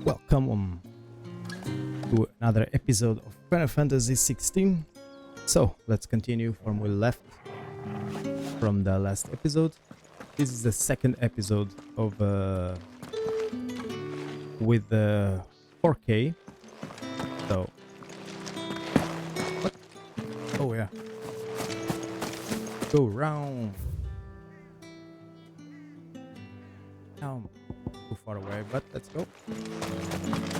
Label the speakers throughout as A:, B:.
A: Welcome to another episode of Final Fantasy XVI. So let's continue from where we left from the last episode. This is the second episode of with the 4K. So what? Oh yeah, go round. Now too far away, but let's go.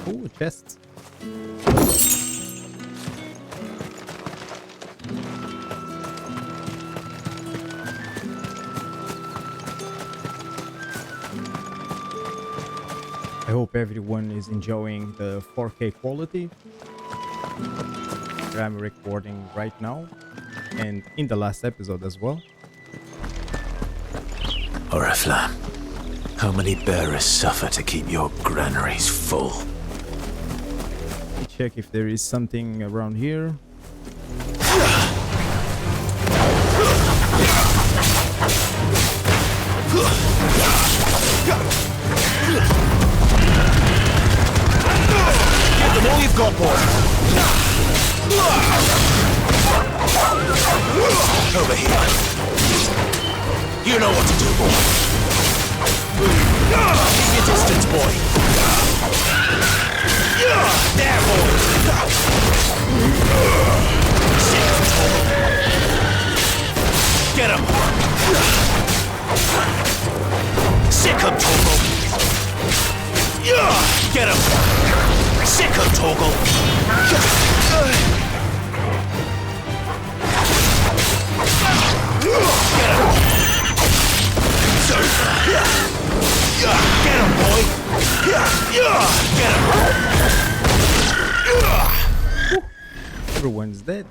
A: Oh, chests. I hope everyone is enjoying the 4K quality that I'm recording right now, and in the last episode as well.
B: Oriflamme, how many bearers suffer to keep your granaries full?
A: Let me check if there is something around here.
B: Give them all you've got, boy! Over here. You know what to do, boy. Keep your distance, boy. There, boy. Get him. Sick him, Toggle. Get him. Sick him, Toggle. Get him. Get him, boy! Get him!
A: Everyone's dead.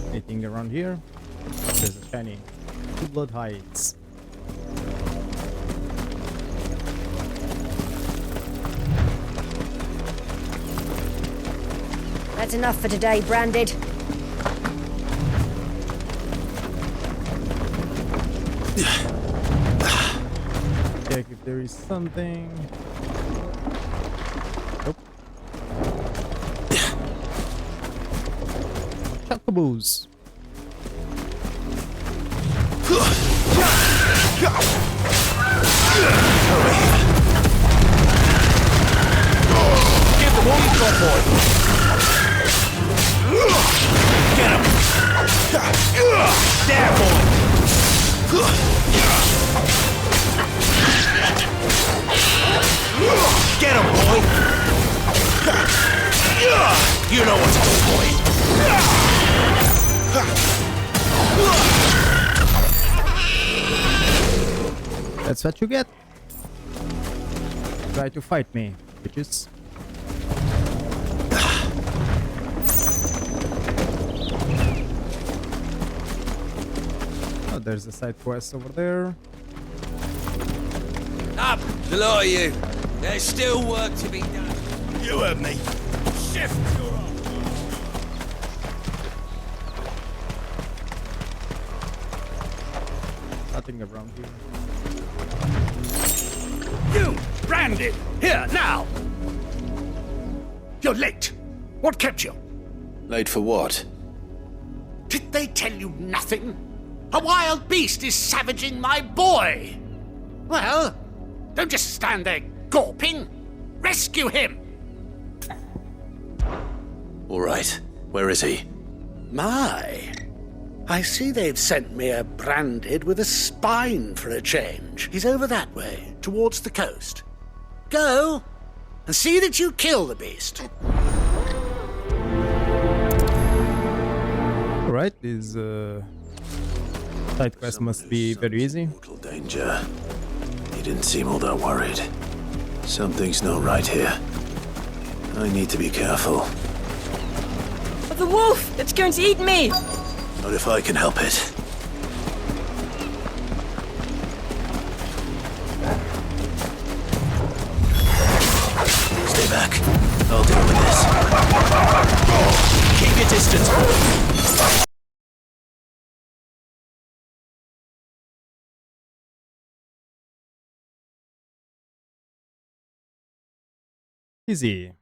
A: Anything around here? There's a shiny. Two blood hides.
C: That's enough for today, Branded.
A: Check if there is something. Nope. Chocobos.
B: Give them all you've got, boy! Get him! There, boy! Get him, boy! You know what to do, boy!
A: That's what you get. Try to fight me, bitches. Oh, there's a side quest over there.
D: Up, the lot of you. There's still work to be done.
B: You heard me.
D: Shift your arm.
A: Nothing around here.
E: You! Branded! Here, now! You're late. What kept you?
B: Late for what?
E: Did they tell you nothing? A wild beast is savaging my boy! Well, don't just stand there gawping. Rescue him!
B: All right. Where is he?
E: My, I see they've sent me a Branded with a spine for a change. He's over that way, towards the coast. Go, and see that you kill the beast.
A: Alright, this side quest must be very easy.
B: Mortal danger. He didn't seem all that worried. Something's not right here. I need to be careful.
F: The wolf! It's going to eat me!
B: Not if I can help it. Stay back. I'll deal with this. Keep your distance, boy.
A: Easy.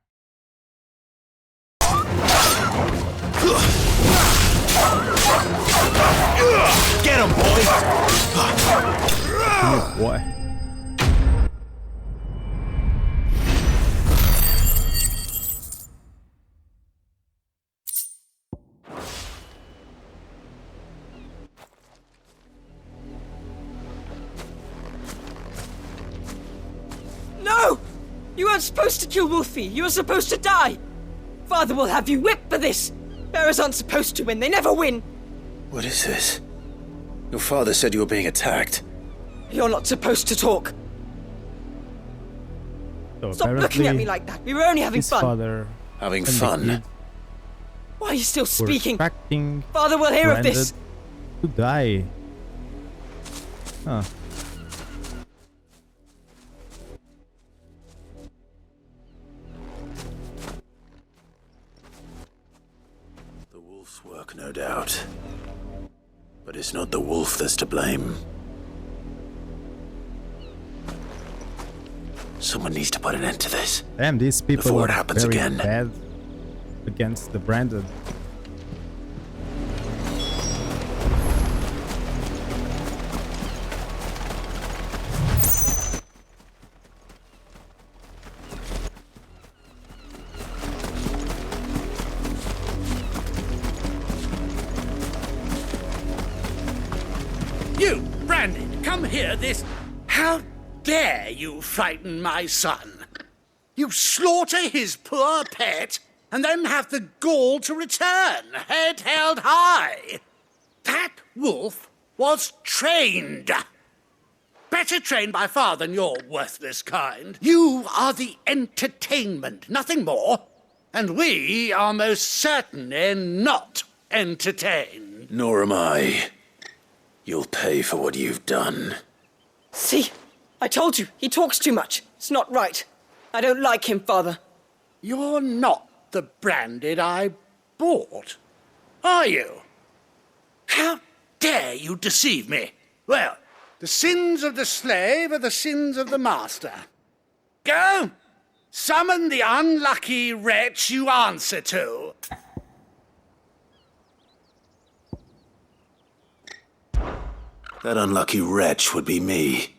B: Get him, boy!
A: Oh, boy.
F: No! You weren't supposed to kill Wolfie. You were supposed to die. Father will have you whipped for this. Bearers aren't supposed to win. They never win.
B: What is this? Your father said you were being attacked.
F: You're not supposed to talk.
A: So
F: Stop looking at me like that. We were only having
A: his
F: fun.
A: father
B: Having
A: and the
B: fun?
A: kid
F: Why are you still
A: were
F: speaking?
A: tracking
F: Father will hear of this.
A: to die. Huh.
B: The wolf's work, no doubt. But it's not the wolf that's to blame. Someone needs to put an end to this.
A: Damn, these people
B: Before
A: are
B: it happens
A: very
B: again.
A: bad against the branded.
E: You, Brandon, come here this... How dare you frighten my son? You slaughter his poor pet and then have the gall to return, head held high. That wolf was trained. Better trained by far than your worthless kind. You are the entertainment, nothing more. And we are most certainly not entertained.
B: Nor am I. You'll pay for what you've done.
F: See? I told you. He talks too much. It's not right. I don't like him, Father.
E: You're not the Branded I bought, are you? How dare you deceive me? Well, the sins of the slave are the sins of the master. Go! Summon the unlucky wretch you answer to.
B: That unlucky wretch would be me.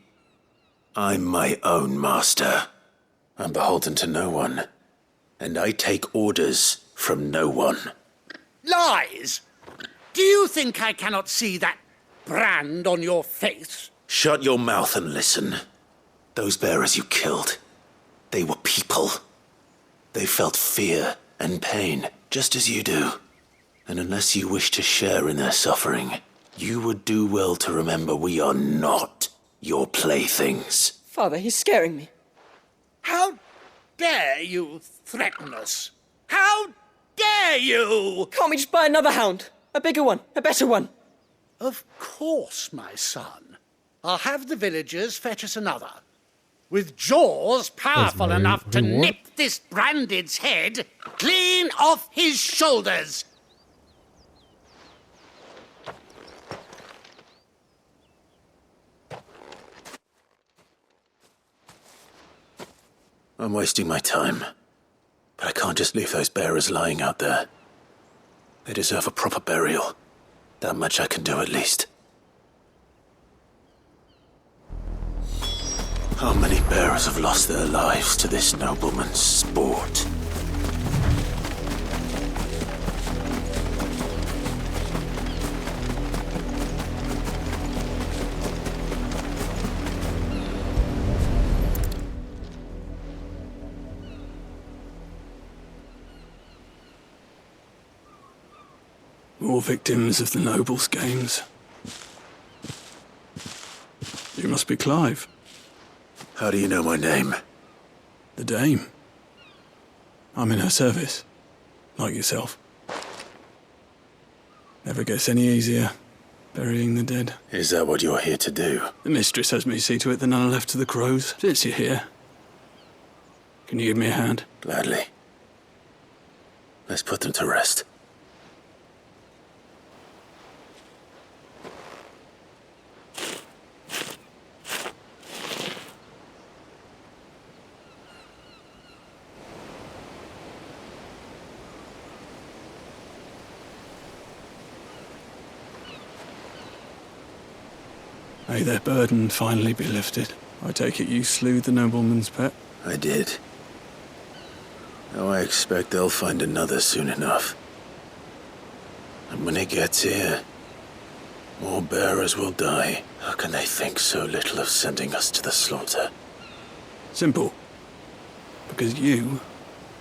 B: I'm my own master. I'm beholden to no one. And I take orders from no one.
E: Lies! Do you think I cannot see that brand on your face?
B: Shut your mouth and listen. Those bearers you killed, they were people. They felt fear and pain, just as you do. And unless you wish to share in their suffering, you would do well to remember we are not your playthings.
F: Father, he's scaring me.
E: How dare you threaten us? How dare you?
F: Can't we just buy another hound? A bigger one, a better one.
E: Of course, my son. I'll have the villagers fetch us another. With jaws powerful
A: my
E: enough to
A: reward.
E: nip this Branded's head clean off his shoulders.
B: I'm wasting my time. But I can't just leave those bearers lying out there. They deserve a proper burial. That much I can do at least. How many bearers have lost their lives to this nobleman's sport?
G: More victims of the nobles' games. You must be Clive,
B: How do you know my name?
G: the dame. I'm in her service, like yourself. Never gets any easier, burying the dead.
B: Is that what you're here to do?
G: The mistress has me see to it that none are left to the crows, since you're here. Can you give me a hand?
B: Gladly. Let's put them to rest.
G: May their burden finally be lifted. I take it you slew the nobleman's pet?
B: I did. Now I expect they'll find another soon enough. And when it gets here, more bearers will die. How can they think so little of sending us to the slaughter?
G: Simple. Because you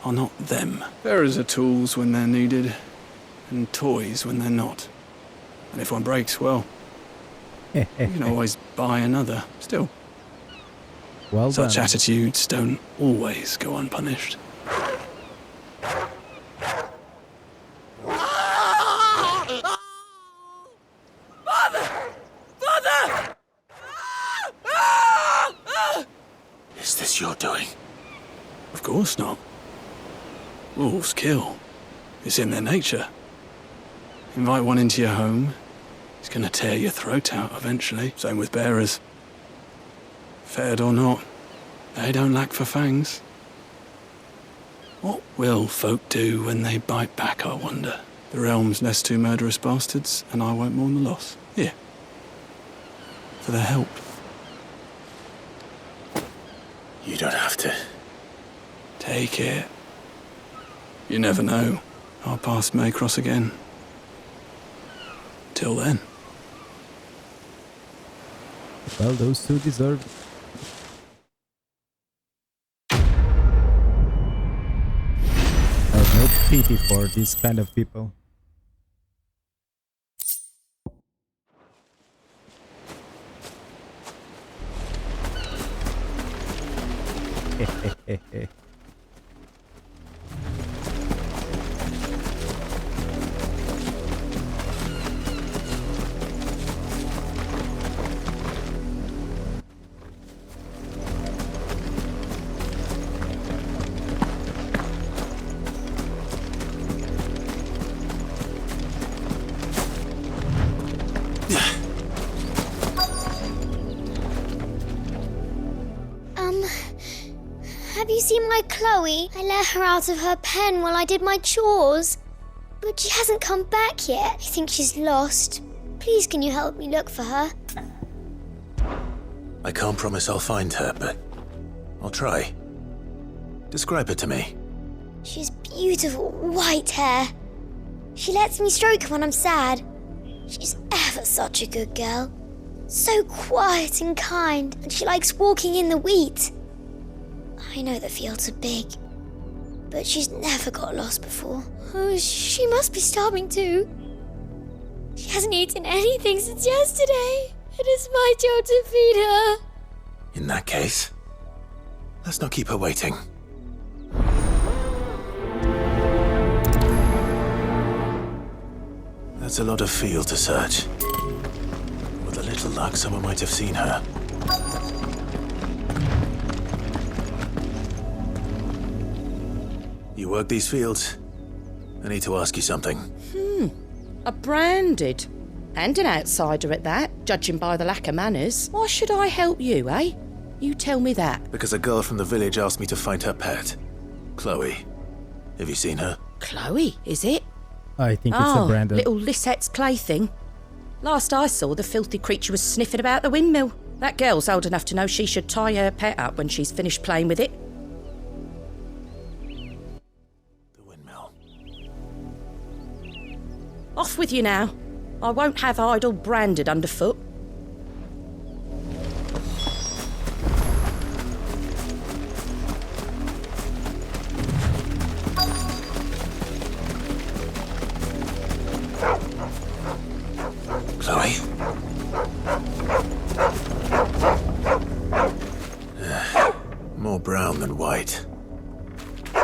G: are not them. Bearers are tools when they're needed, and toys when they're not. And if one breaks, well, you can always buy another. Still,
A: Well
G: such
A: done.
G: attitudes don't always go unpunished.
B: Is this your doing?
G: Of course not. Wolves kill. It's in their nature. Invite one into your home, he's gonna tear your throat out eventually. Same with bearers. Fed or not, they don't lack for fangs. What will folk do when they bite back, I wonder? The realm's nest two murderous bastards, and I won't mourn the loss. Here. For their help.
B: You don't have to.
G: Take it. You never know. Our paths may cross again. Till then.
A: Well, those two deserve it. I have no pity for these kind of people.
H: Have you seen my Chloe? I let her out of her pen while I did my chores. But she hasn't come back yet. I think she's lost. Please, can you help me look for her?
B: I can't promise I'll find her, but I'll try. Describe her to me.
H: She has beautiful white hair. She lets me stroke her when I'm sad. She's ever such a good girl. So quiet and kind, and she likes walking in the wheat. I know the fields are big, but she's never got lost before. Oh, she must be starving too. She hasn't eaten anything since yesterday. It is my job to feed her.
B: In that case, let's not keep her waiting. That's a lot of field to search. With a little luck, someone might have seen her. You work these fields? I need to ask you something.
I: A branded. And an outsider at that, judging by the lack of manners. Why should I help you, eh? You tell me that.
B: Because a girl from the village asked me to find her pet. Chloe. Have you seen her?
I: Chloe, is it?
A: I think it's a Brandon.
I: Little Lisette's plaything. Last I saw, the filthy creature was sniffing about the windmill. That girl's old enough to know she should tie her pet up when she's finished playing with it.
B: The windmill.
I: Off with you now. I won't have idle branded underfoot.
B: Chloe? More brown than white.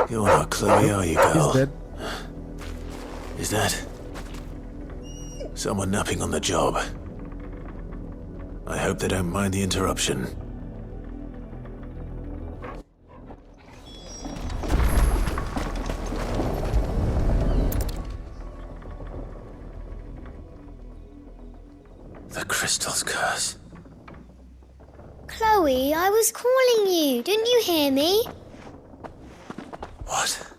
B: You're not Chloe, are you, girl?
A: He's dead.
B: Is that someone napping on the job? I hope they don't mind the interruption. The crystal's curse.
H: Chloe, I was calling you. Didn't you hear me?
B: What?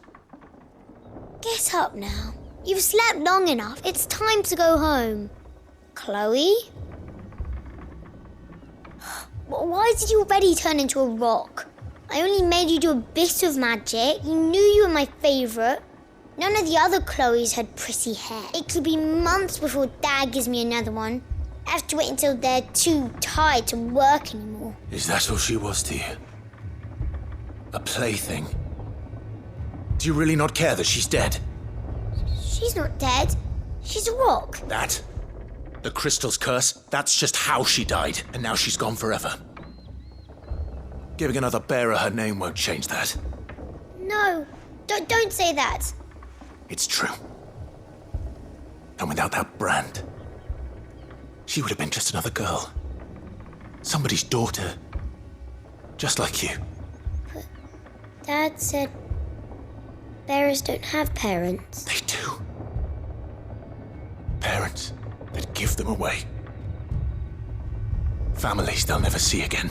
H: Get up now. You've slept long enough. It's time to go home. Chloe? Why did you already turn into a rock? I only made you do a bit of magic. You knew you were my favourite. None of the other Chloes had pretty hair. It could be months before Dad gives me another one. I have to wait until they're too tired to work anymore.
B: Is that all she was to you? A plaything? Do you really not care that she's dead?
H: She's not dead. She's a rock.
B: That? The crystal's curse? That's just how she died, and now she's gone forever. Giving another bearer her name won't change that.
H: No, don't say that.
B: It's true. And without that brand, she would have been just another girl. Somebody's daughter. Just like you.
H: But Dad said bearers don't have parents.
B: They do. Parents that give them away. Families they'll never see again.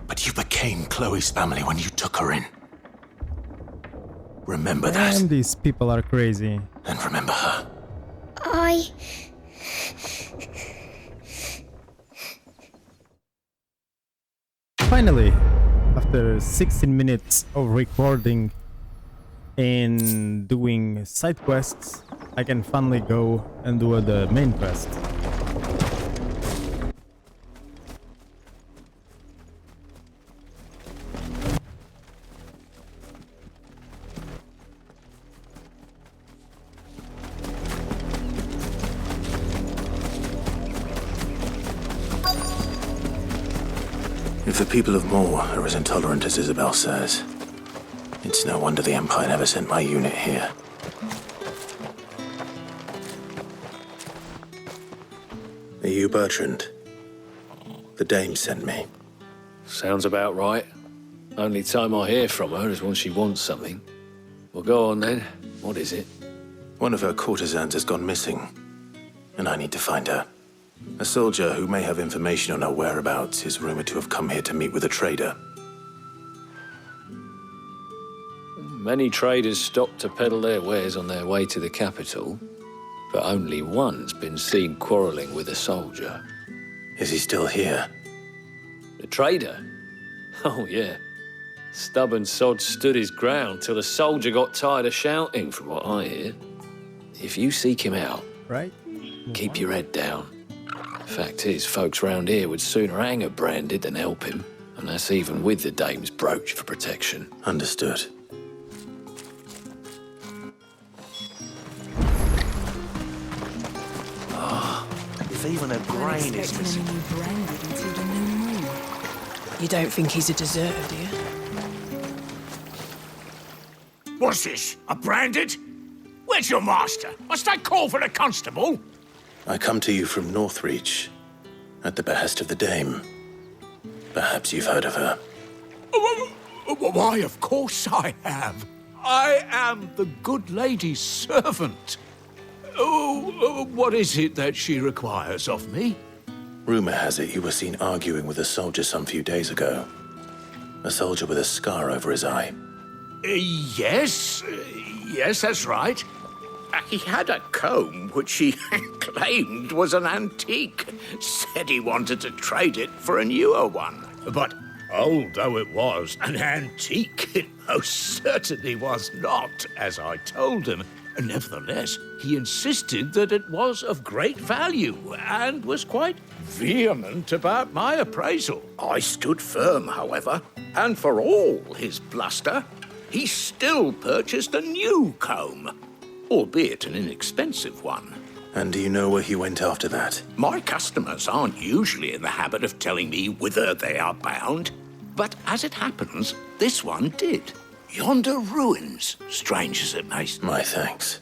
B: But you became Chloe's family when you took her in. Remember that.
A: And these people are crazy.
B: And remember her.
A: Finally, after 16 minutes of recording and doing side quests, I can finally go and do the main quest.
B: If the people of Moor are as intolerant as Isabel says, it's no wonder the Empire never sent my unit here. Are you Bertrand? The dame sent me.
J: Sounds about right. Only time I hear from her is when she wants something. Well, go on then. What is it?
B: One of her courtesans has gone missing, and I need to find her. A soldier who may have information on her whereabouts is rumored to have come here to meet with a trader.
J: Many traders stop to peddle their wares on their way to the capital, but only one's been seen quarrelling with a soldier.
B: Is he still here?
J: The trader? Oh, yeah. Stubborn sod stood his ground till the soldier got tired of shouting, from what I hear. If you seek him out,
A: Right?
J: keep your head down. Fact is, folks round here would sooner hang a branded than help him, and that's even with the dame's brooch for protection.
B: Understood.
K: If even a grain is missing.
F: You don't think he's a deserter, do you?
E: What's this? A branded? Where's your master? Must I call for the constable?
B: I come to you from Northreach, at the behest of the dame. Perhaps you've heard of her.
E: Why, of course I have. I am the good lady's servant. What is it that she requires of me?
B: Rumor has it you were seen arguing with a soldier some few days ago. A soldier with a scar over his eye.
E: Yes, that's right. He had a comb which he claimed was an antique. Said he wanted to trade it for a newer one. But old though it was, an antique it most certainly was not, as I told him. Nevertheless, he insisted that it was of great value and was quite vehement about my appraisal. I stood firm, however, and for all his bluster, he still purchased a new comb, albeit an inexpensive one.
B: And do you know where he went after that?
E: My customers aren't usually in the habit of telling me whither they are bound, but as it happens, this one did. Yonder ruins, strange as it may seem.
B: My thanks.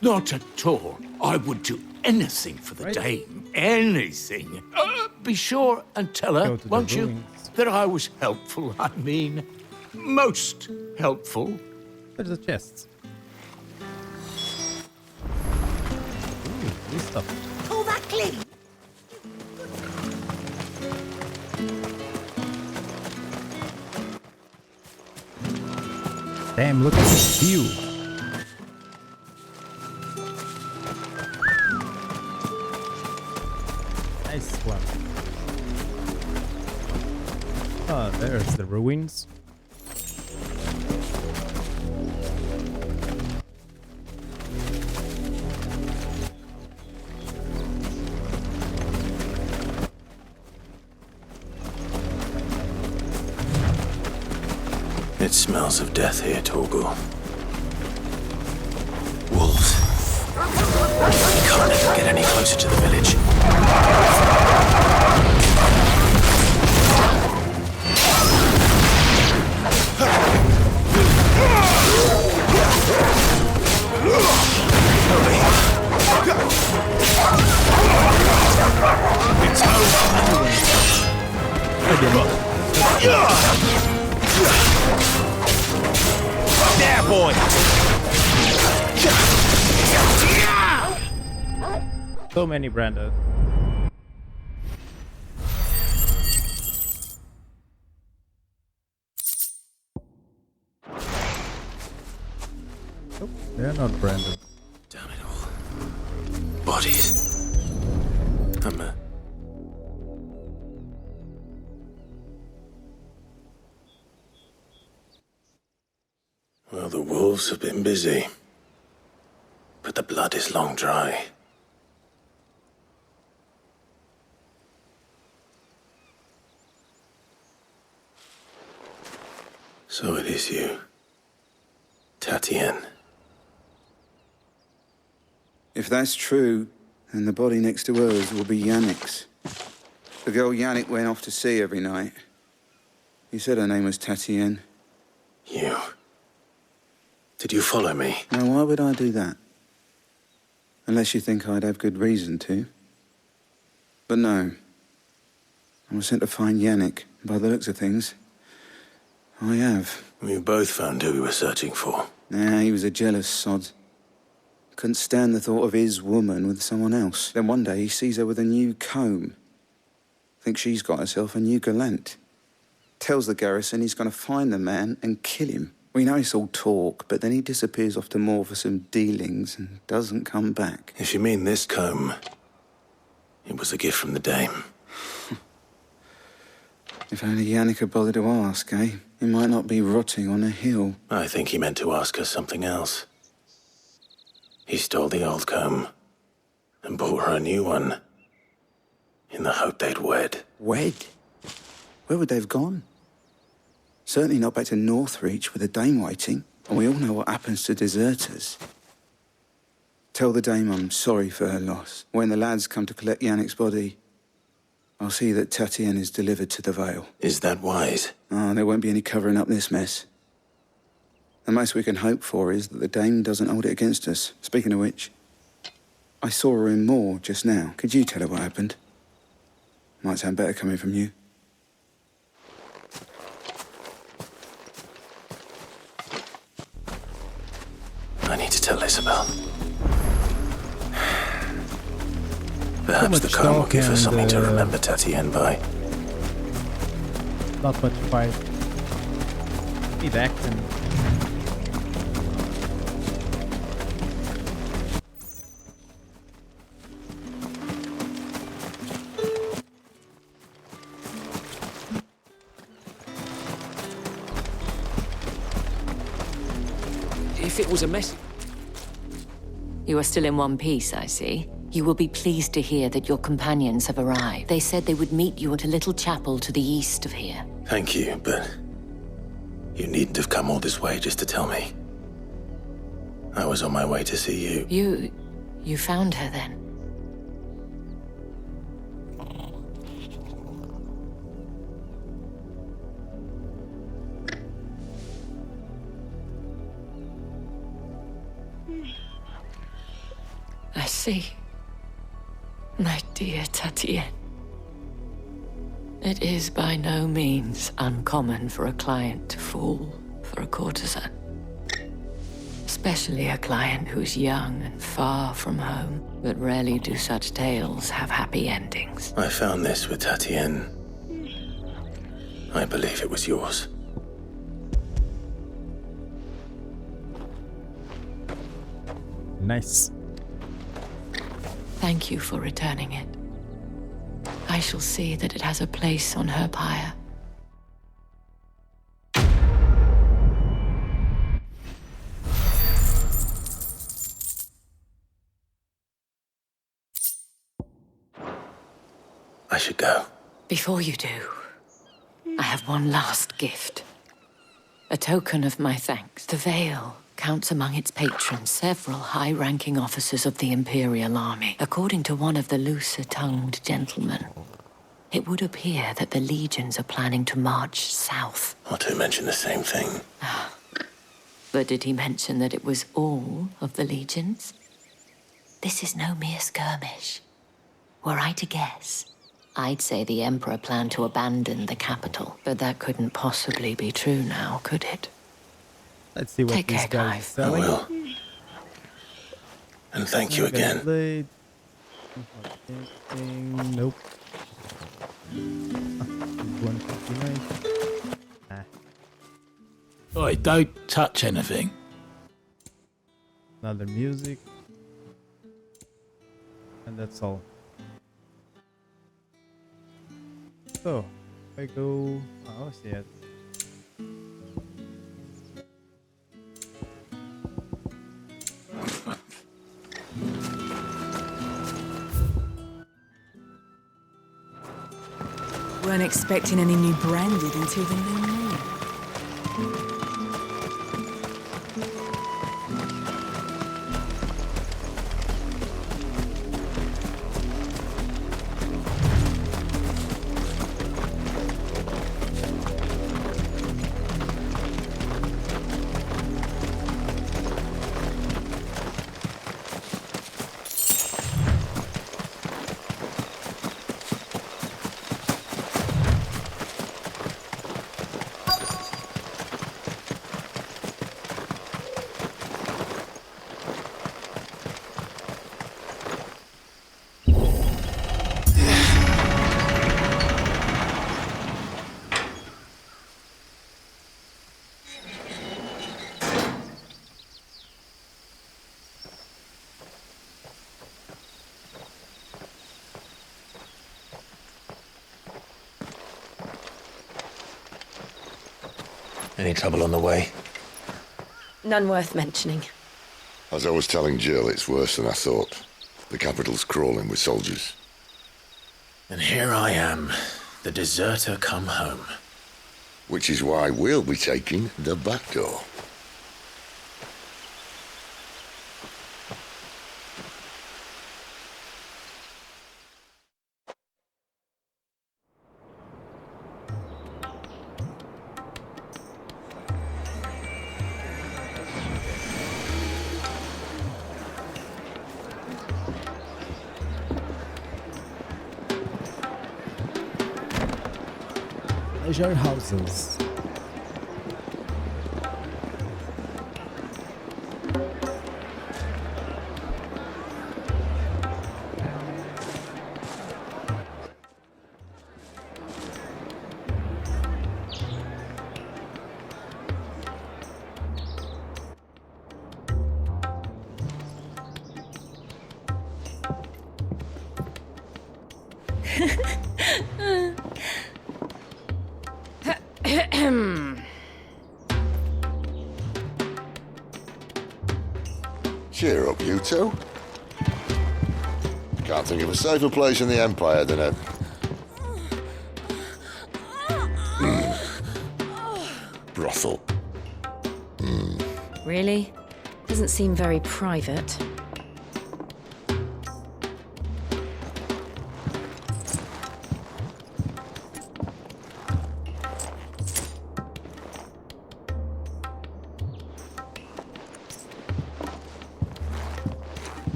E: Not at all. I would do anything for the dame. Anything. Be sure and tell her, won't you, that I was helpful. I mean, most helpful.
A: There's the chests. Ooh, this stuff.
C: Pull that clean.
A: Damn, look at this view. Nice one. Ah, there's the ruins.
B: It smells of death here, Torgal. Wolves. We can't let them get any closer to the village. It's there, boy!
A: So many branded. Nope, they're not branded.
B: Damn it all. Bodies. Well, the wolves have been busy. But the blood is long dry. So it is you, Tatienne.
L: If that's true, then the body next to hers will be Yannick's. The girl Yannick went off to sea every night. You said her name was Tatienne.
B: You. Did you follow me?
L: Now, why would I do that? Unless you think I'd have good reason to. But no. I was sent to find Yannick. By the looks of things, I have.
B: We both found who we were searching for.
L: Nah, he was a jealous sod. Couldn't stand the thought of his woman with someone else. Then one day he sees her with a new comb. Thinks she's got herself a new gallant. Tells the garrison he's going to find the man and kill him. We know it's all talk, but then he disappears off to Moor for some dealings and doesn't come back.
B: If you mean this comb, it was a gift from the dame.
L: If only Yannick had bothered to ask, eh? He might not be rotting on a hill.
B: I think he meant to ask her something else. He stole the old comb and bought her a new one in the hope they'd wed.
L: Wed? Where would they have gone? Certainly not back to Northreach with the dame waiting. And we all know what happens to deserters. Tell the dame I'm sorry for her loss. When the lads come to collect Yannick's body, I'll see that Tatienne is delivered to the Vale.
B: Is that wise?
L: Oh, there won't be any covering up this mess. The most we can hope for is that the dame doesn't hold it against us. Speaking of which, I saw her in Moor just now. Could you tell her what happened? Might sound better coming from you.
B: I need to tell Isabel. Perhaps the comb will give her something to remember Tatienne by.
A: Not much fight. Need action.
J: If it was a mess...
M: You are still in one piece, I see. You will be pleased to hear that your companions have arrived. They said they would meet you at a little chapel to the east of here.
B: Thank you, but you needn't have come all this way just to tell me. I was on my way to see you.
M: You found her then? I see. My dear Tatienne. It is by no means uncommon for a client to fall for a courtesan. Especially a client who's young and far from home. But rarely do such tales have happy endings.
B: I found this with Tatienne. I believe it was yours.
A: Nice.
M: Thank you for returning it. I shall see that it has a place on her pyre.
B: should go.
M: Before you do, I have one last gift. A token of my thanks. The Veil counts among its patrons several high-ranking officers of the Imperial Army. According to one of the looser-tongued gentlemen, it would appear that the legions are planning to march south.
B: Not to mention the same thing.
M: But did he mention that it was all of the legions? This is no mere skirmish. Were I to guess, I'd say the Emperor planned to abandon the capital. But that couldn't possibly be true now, could it?
A: Let's see what
M: Take
A: these
M: care,
A: guys are
M: guys.
A: selling.
B: I will. And thank you again.
A: Blade. Nope. 159.
N: Oi, don't touch anything.
A: Another music. And that's all. So, I go... Oh, see it.
O: Weren't expecting any new branded until the new moon.
B: Any trouble on the way?
I: None worth mentioning.
P: As I was telling Jill, it's worse than I thought. The capital's crawling with soldiers.
B: And here I am, the deserter come home.
P: Which is why we'll be taking the back door.
A: Leisure houses.
P: Cheer up, you two. Can't think of a safer place in the Empire than a... brothel.
I: Really? Doesn't seem very private.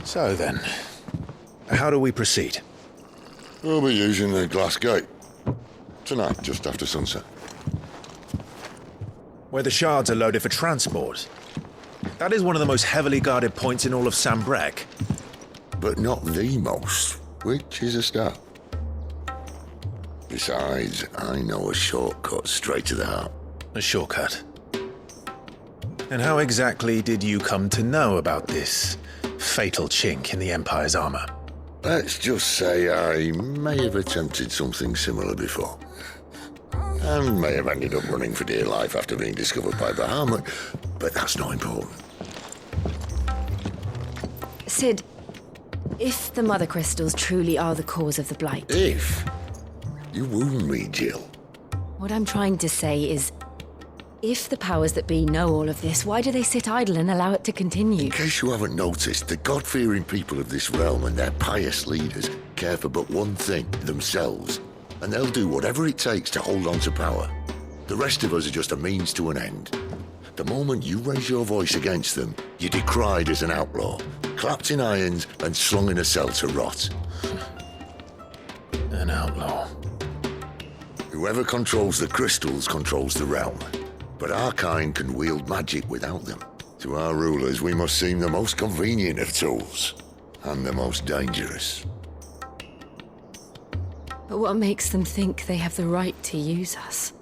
B: So then, how do we proceed?
P: We'll be using the glass gate. Tonight, just after sunset.
B: Where the shards are loaded for transport. That is one of the most heavily guarded points in all of Sambrek.
P: But not the most, which is a start. Besides, I know a shortcut straight to the heart.
B: A shortcut? And how exactly did you come to know about this fatal chink in the Empire's armor?
P: Let's just say I may have attempted something similar before. And may have ended up running for dear life after being discovered by Bahamut, but that's not important.
I: Sid, if the Mother Crystals truly are the cause of the Blight...
P: If? You wound me, Jill.
Q: What I'm trying to say is, if the powers that be know all of this, why do they sit idle and allow it to continue?
P: In case you haven't noticed, the God-fearing people of this realm and their pious leaders care for but one thing, themselves. And they'll do whatever it takes to hold on to power. The rest of us are just a means to an end. The moment you raise your voice against them, you're decried as an outlaw, clapped in irons and slung in a cell to rot.
B: An outlaw.
P: Whoever controls the crystals controls the realm. But our kind can wield magic without them. To our rulers, we must seem the most convenient of tools, and the most dangerous.
Q: But what makes them think they have the right to use us?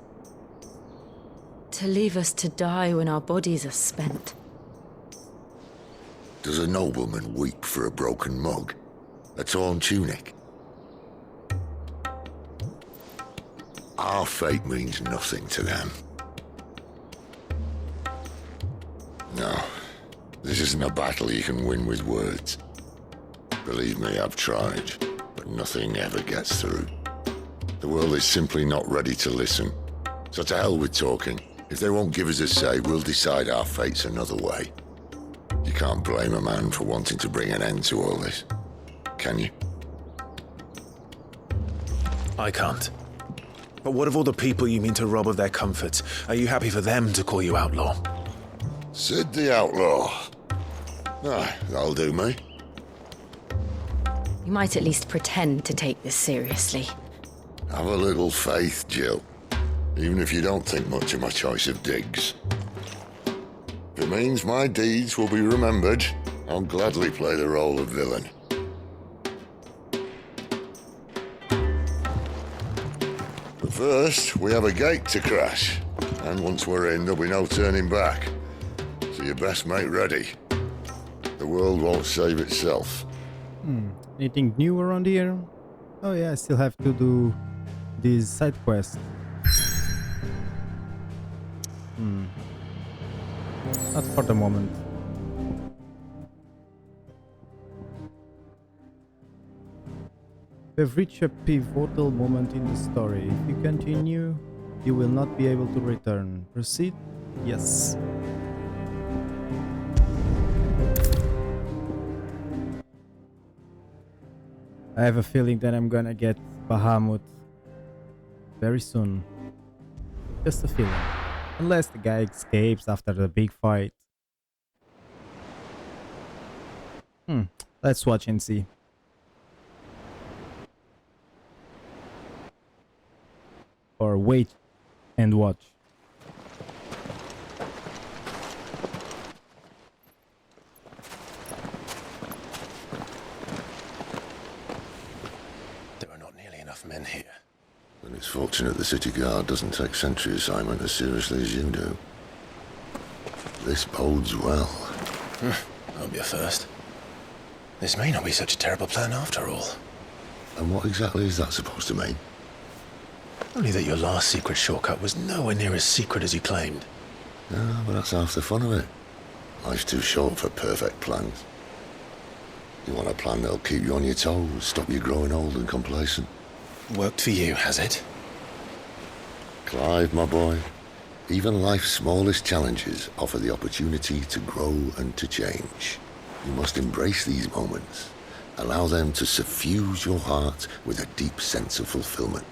Q: To leave us to die when our bodies are spent?
P: Does a nobleman weep for a broken mug? A torn tunic? Our fate means nothing to them. No, this isn't a battle you can win with words. Believe me, I've tried, but nothing ever gets through. The world is simply not ready to listen. So to hell with talking. If they won't give us a say, we'll decide our fates another way. You can't blame a man for wanting to bring an end to all this, can you?
B: I can't. But what of all the people you mean to rob of their comforts? Are you happy for them to call you outlaw?
P: Sid the Outlaw. Ah, that'll do me.
Q: You might at least pretend to take this seriously.
P: Have a little faith, Jill. Even if you don't think much of my choice of digs. If it means my deeds will be remembered, I'll gladly play the role of villain. But first, we have a gate to crash. And once we're in, there'll be no turning back. So you best make ready. The world won't save itself.
A: Anything new around here? Oh yeah, I still have to do this side quest. Not for the moment. We've reached a pivotal moment in the story. If you continue, you will not be able to return. Proceed? Yes. I have a feeling that I'm gonna get Bahamut very soon. Just a feeling. Unless the guy escapes after the big fight. Let's watch and see. Or wait and watch.
B: There are not nearly enough men here.
P: And it's fortunate the city guard doesn't take sentry assignment as seriously as you do. This bodes well.
B: That'll be a first. This may not be such a terrible plan after all.
P: And what exactly is that supposed to mean?
B: Only that your last secret shortcut was nowhere near as secret as you claimed.
P: Yeah, but that's half the fun of it. Life's too short for perfect plans. You want a plan that'll keep you on your toes, stop you growing old and complacent.
B: Worked for you, has it?
P: Clive, my boy, even life's smallest challenges offer the opportunity to grow and to change. You must embrace these moments. Allow them to suffuse your heart with a deep sense of fulfillment.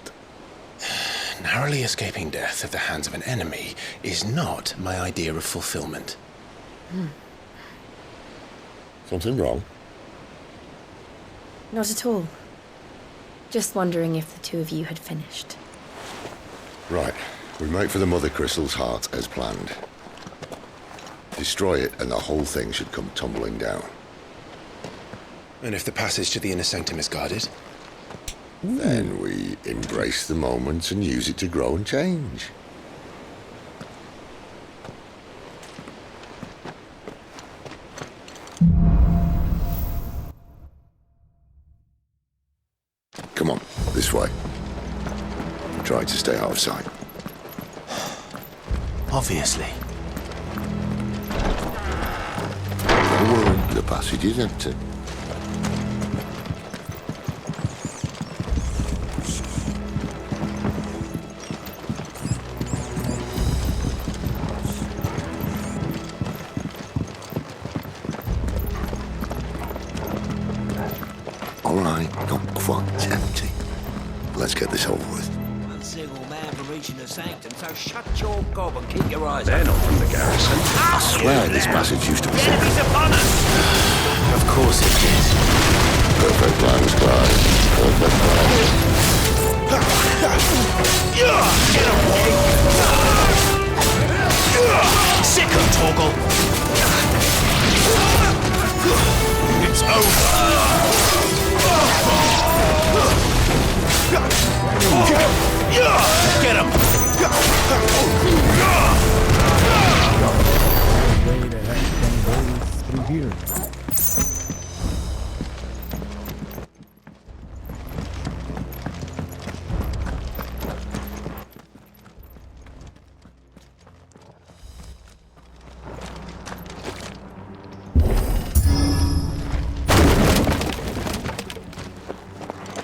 B: Narrowly escaping death at the hands of an enemy is not my idea of fulfillment.
P: Something wrong?
Q: Not at all. Just wondering if the two of you had finished.
P: Right. We make for the Mother Crystal's heart as planned. Destroy it and the whole thing should come tumbling down.
B: And if the passage to the inner sanctum is guarded?
P: Then we embrace the moment and use it to grow and change. Come on, this way. Try to stay out of sight.
B: Obviously.
P: Don't worry, the passage is empty. All right, not quite tempting. Let's get this over with.
D: One single man from reaching the sanctum, so shut your gob and keep your eyes
K: They're
D: open.
K: not from the garrison.
P: I swear this passage used to be safe.
D: Enemies upon us!
B: Of course it did.
P: Perfect plans, Clive. Perfect plans.
D: Get him, boy! Sick him, Torgal! It's over! Get him!
A: Way the heck can go through here?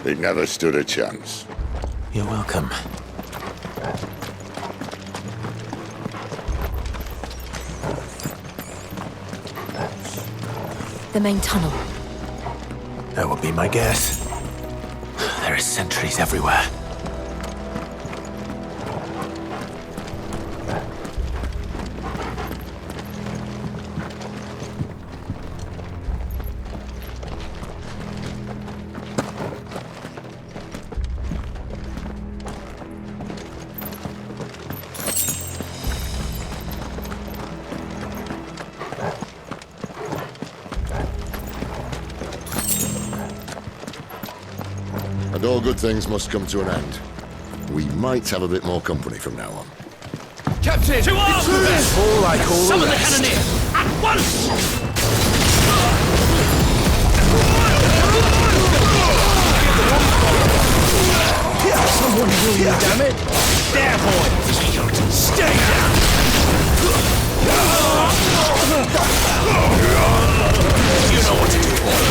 P: They never stood a chance.
B: You're welcome.
Q: The main tunnel.
B: That would be my guess. There are sentries everywhere.
P: And all good things must come to an end. We might have a bit more company from now on.
D: Captain! To arms!
B: All like all
D: Summon
B: the
D: the
B: rest.
D: cannoneer! At once!
B: Someone will you, damn it!
D: There, boy! Stay down! You know what to do, boy.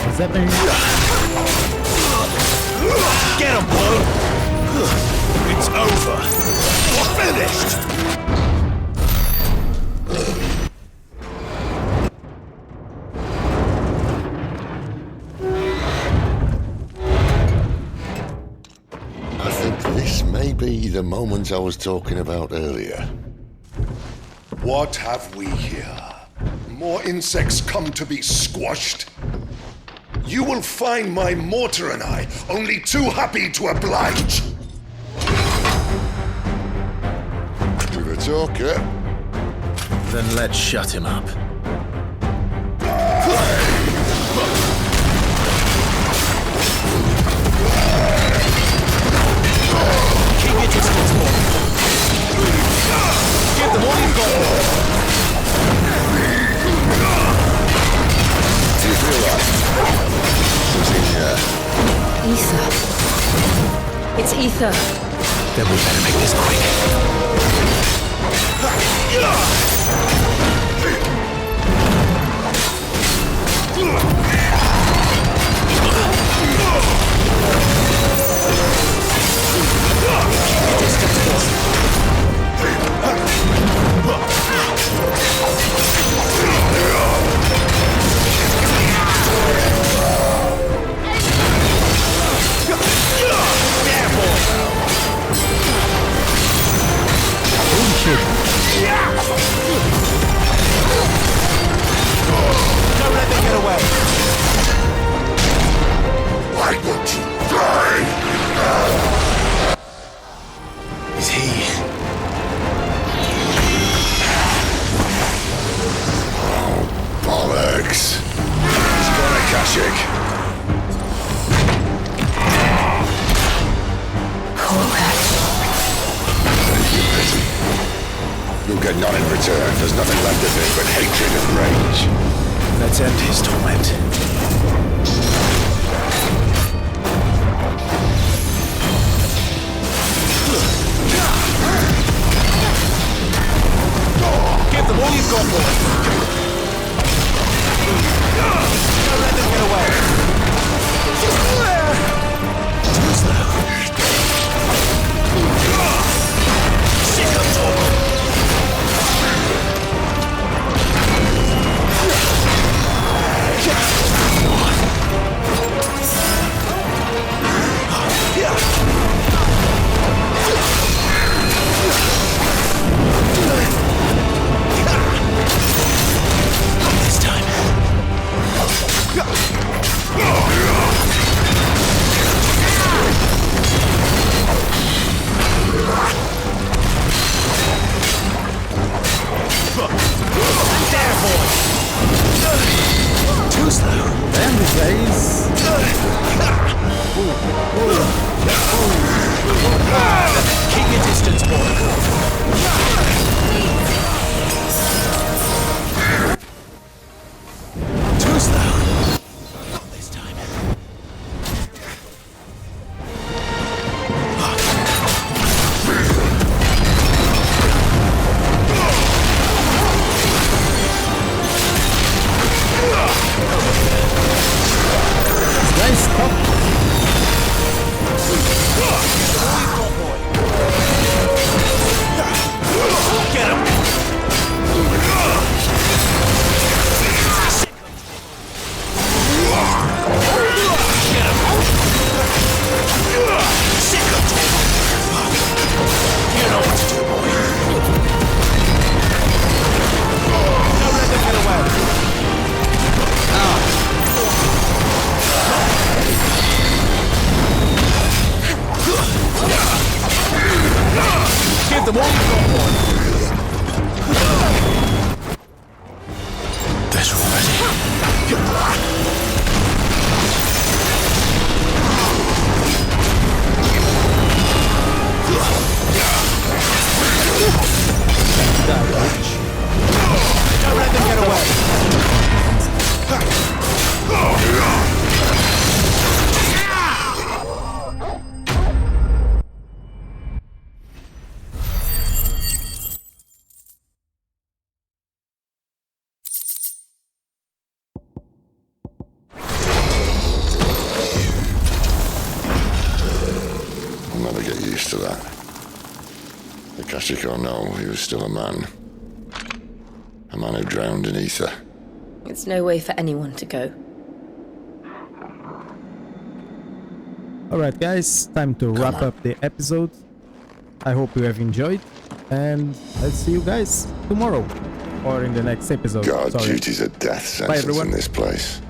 A: What's happening?
D: Get him, boy! It's over! We're finished!
P: I think this may be the moment I was talking about earlier.
R: What have we here? More insects come to be squashed? You will find my mortar and I only too happy to oblige.
P: With a talker.
B: Then let's shut him up.
D: Keep your distance, boy. Give them all you've got, boy.
P: Do you feel that?
Q: Ether. It's ether.
B: Then we better make this quick.
D: Don't let me get away.
P: Why won't you die?
B: Is he?
P: Oh, bollocks. He's got a Kashik. You'll get none in return. There's nothing left of him but hatred and rage.
B: Let's end his torment.
D: Give them all you've got, boy. Don't let them get away.
B: Too slow.
D: Sick of talk.
P: used to that. Akashic or no, he was still a man. A man who drowned in ether.
Q: It's no way for anyone to go.
A: Alright guys, time to wrap up the episode. I hope you have enjoyed, and I'll see you guys tomorrow. Or in the next episode.
P: God, duties are death sentences in this place.